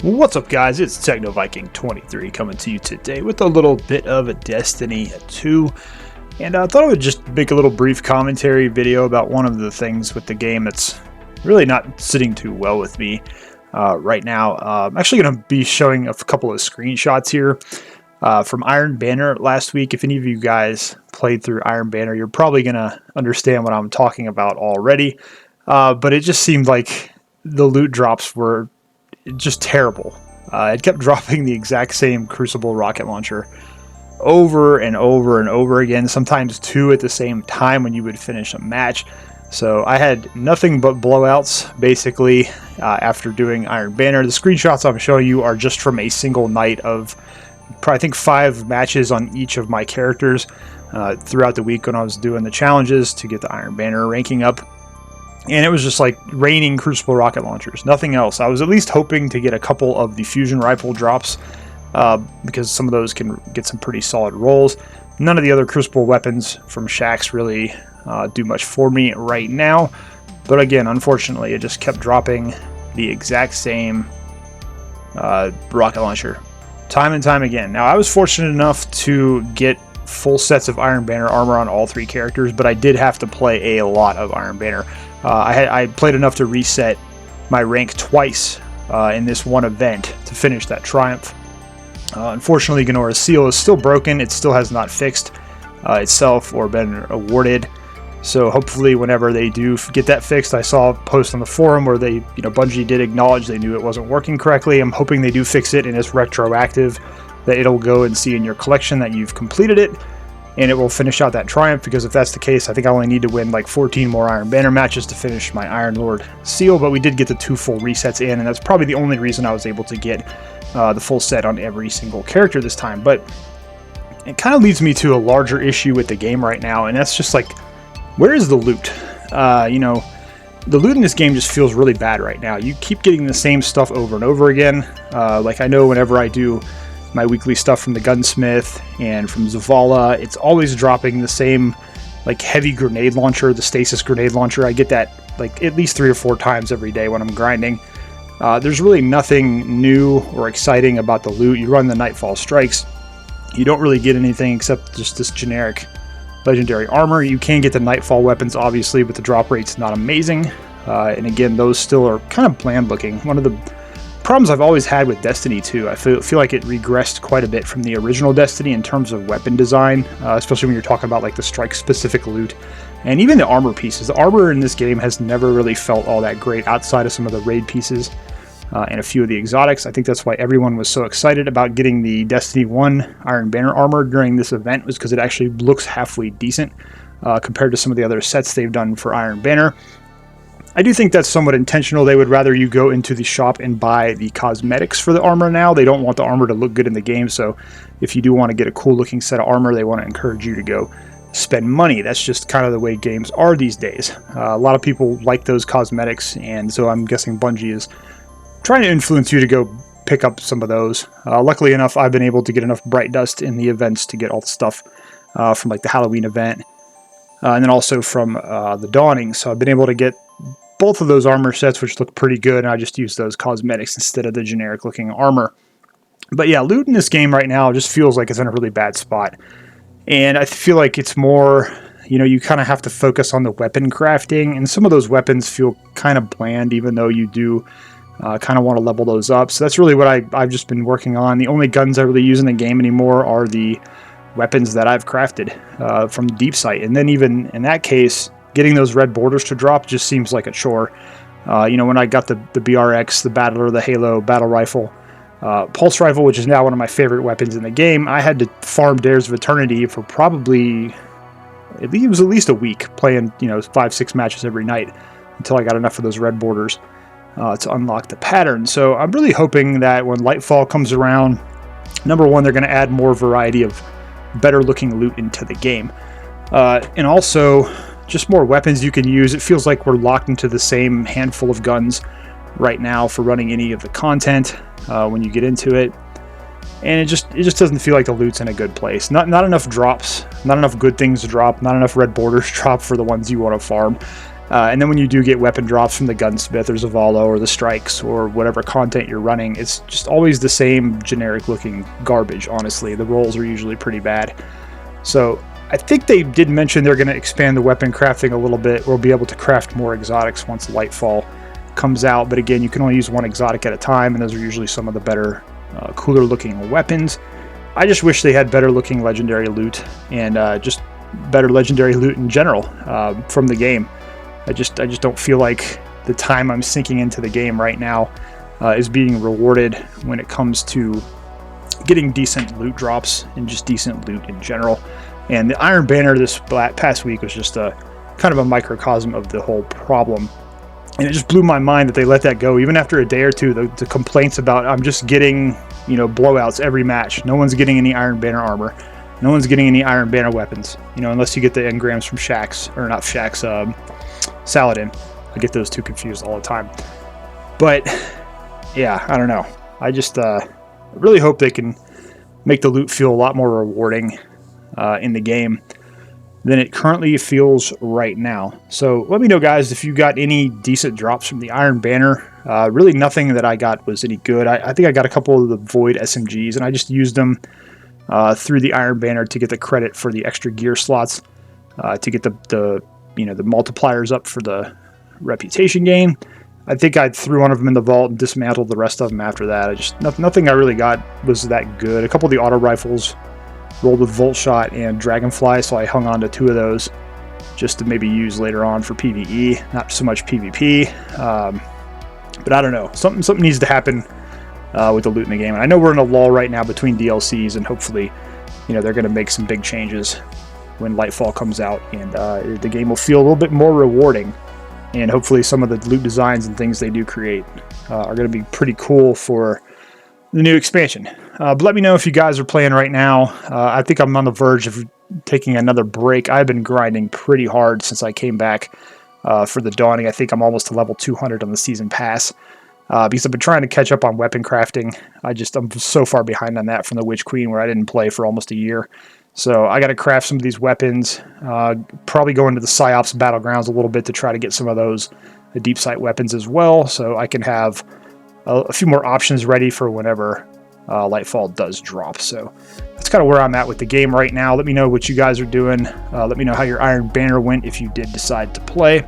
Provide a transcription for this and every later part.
What's up, guys? It's TechnoViking23 coming to you today with a little bit of a Destiny 2, and I thought I would just make a little brief commentary video about one of the things with the game that's really not sitting too well with me right now. I'm actually going to be showing a couple of screenshots here from Iron Banner last week. If any of you guys played through Iron Banner, you're probably going to understand what I'm talking about already, but it just seemed like the loot drops were just terrible. It kept dropping the exact same Crucible rocket launcher over and over and over again, sometimes two at the same time when you would finish a match. So I had nothing but blowouts basically after doing Iron Banner. The screenshots I'm showing you are just from a single night of probably, I think, 5 matches on each of my characters throughout the week when I was doing the challenges to get the Iron Banner ranking up. And it was just like raining Crucible rocket launchers, nothing else. I was at least hoping to get a couple of the fusion rifle drops because some of those can get some pretty solid rolls. None of the other Crucible weapons from Shaxx really do much for me right now. But again, unfortunately, it just kept dropping the exact same rocket launcher time and time again. Now, I was fortunate enough to get full sets of Iron Banner armor on all 3 characters, but I did have to play a lot of Iron Banner. I played enough to reset my rank twice in this one event to finish that triumph. Unfortunately, Ganora's seal is still broken. It still has not fixed itself or been awarded. So hopefully whenever they do get that fixed, I saw a post on the forum where they, Bungie did acknowledge they knew it wasn't working correctly. I'm hoping they do fix it and it's retroactive, that it'll go and see in your collection that you've completed it, and it will finish out that triumph, because if that's the case, I think I only need to win like 14 more Iron Banner matches to finish my Iron Lord seal, but we did get the 2 full resets in, and that's probably the only reason I was able to get the full set on every single character this time. But it kind of leads me to a larger issue with the game right now, and that's just like, where is the loot? The loot in this game just feels really bad right now. You keep getting the same stuff over and over again. Like, I know whenever I do my weekly stuff from the gunsmith and from Zavala, it's always dropping the same like heavy grenade launcher, the stasis grenade launcher. I get that like at least 3 or 4 times every day when I'm grinding. There's really nothing new or exciting about the loot. You run the Nightfall Strikes, you don't really get anything except just this generic legendary armor. You can get the Nightfall weapons obviously, but the drop rate's not amazing, and again, those still are kind of bland looking. One of the problems I've always had with Destiny 2, I feel like it regressed quite a bit from the original Destiny in terms of weapon design, especially when you're talking about like the strike specific loot and even the armor pieces. The armor in this game has never really felt all that great outside of some of the raid pieces and a few of the exotics. I think that's why everyone was so excited about getting the Destiny 1 Iron Banner armor during this event, was because it actually looks halfway decent compared to some of the other sets they've done for Iron Banner. I do think that's somewhat intentional. They would rather you go into the shop and buy the cosmetics for the armor now. They don't want the armor to look good in the game, so if you do want to get a cool looking set of armor, they want to encourage you to go spend money. That's just kind of the way games are these days. A lot of people like those cosmetics, and so I'm guessing Bungie is trying to influence you to go pick up some of those. Luckily enough, I've been able to get enough Bright Dust in the events to get all the stuff from like the Halloween event, and then also from the Dawning, so I've been able to get both of those armor sets, which look pretty good, and I just use those cosmetics instead of the generic looking armor. But yeah, loot in this game right now just feels like it's in a really bad spot, and I feel like it's more, you kind of have to focus on the weapon crafting, and some of those weapons feel kind of bland, even though you do kind of want to level those up. So that's really what I've just been working on. The only guns I really use in the game anymore are the weapons that I've crafted from Deep Sight, and then even in that case, getting those red borders to drop just seems like a chore. When I got the BRX, the Battler, the Halo battle rifle, pulse rifle, which is now one of my favorite weapons in the game, I had to farm Dares of Eternity for probably, it was at least a week, playing 5-6 matches every night until I got enough of those red borders to unlock the pattern. So I'm really hoping that when Lightfall comes around, number one, they're going to add more variety of better looking loot into the game, and also just more weapons you can use. It feels like we're locked into the same handful of guns right now for running any of the content when you get into it, and it just doesn't feel like the loot's in a good place. Not enough drops, not enough good things to drop, not enough red borders drop for the ones you want to farm, And then when you do get weapon drops from the gunsmith or Zavalo or the strikes or whatever content you're running, it's just always the same generic looking garbage, honestly. The rolls are usually pretty bad. So I think they did mention they're going to expand the weapon crafting a little bit. We'll be able to craft more exotics once Lightfall comes out. But again, you can only use one exotic at a time, and those are usually some of the better, cooler looking weapons. I just wish they had better looking legendary loot and just better legendary loot in general from the game. I just don't feel like the time I'm sinking into the game right now is being rewarded when it comes to getting decent loot drops and just decent loot in general. And the Iron Banner this past week was just a kind of a microcosm of the whole problem. And it just blew my mind that they let that go. Even after a day or two, the complaints about I'm just getting, you know, blowouts every match. No one's getting any Iron Banner armor. No one's getting any Iron Banner weapons, you know, unless you get the engrams from Shaxx, or not Shaxx, Saladin. I get those two confused all the time. But yeah, I don't know. I just really hope they can make the loot feel a lot more rewarding in the game than it currently feels right now. So let me know, guys, if you got any decent drops from the Iron Banner. Really nothing that I got was any good. I think I got a couple of the Void SMGs, and I just used them through the Iron Banner to get the credit for the extra gear slots, to get the multipliers up for the reputation gain. I think I threw one of them in the vault and dismantled the rest of them after that. Nothing I really got was that good. A couple of the auto rifles rolled with Volt Shot and Dragonfly, so I hung on to 2 of those just to maybe use later on for PvE, not so much PvP. But I don't know. Something needs to happen with the loot in the game. And I know we're in a lull right now between DLCs, and hopefully, you know, they're going to make some big changes when Lightfall comes out, and the game will feel a little bit more rewarding. And hopefully some of the loot designs and things they do create are going to be pretty cool for the new expansion. But let me know if you guys are playing right now. I think I'm on the verge of taking another break. I've been grinding pretty hard since I came back for the Dawning. I think I'm almost to level 200 on the season pass because I've been trying to catch up on weapon crafting. I'm so far behind on that from the Witch Queen, where I didn't play for almost a year. So I got to craft some of these weapons, probably go into the Psyops Battlegrounds a little bit to try to get some of those deep sight weapons as well, so I can have a few more options ready for whenever Lightfall does drop. So that's kind of where I'm at with the game right now. Let me know what you guys are doing. Let me know how your Iron Banner went if you did decide to play.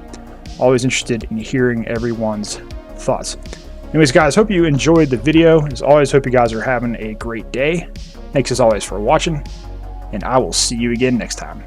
Always interested in hearing everyone's thoughts. Anyways, guys, hope you enjoyed the video. As always, hope you guys are having a great day. Thanks as always for watching, and I will see you again next time.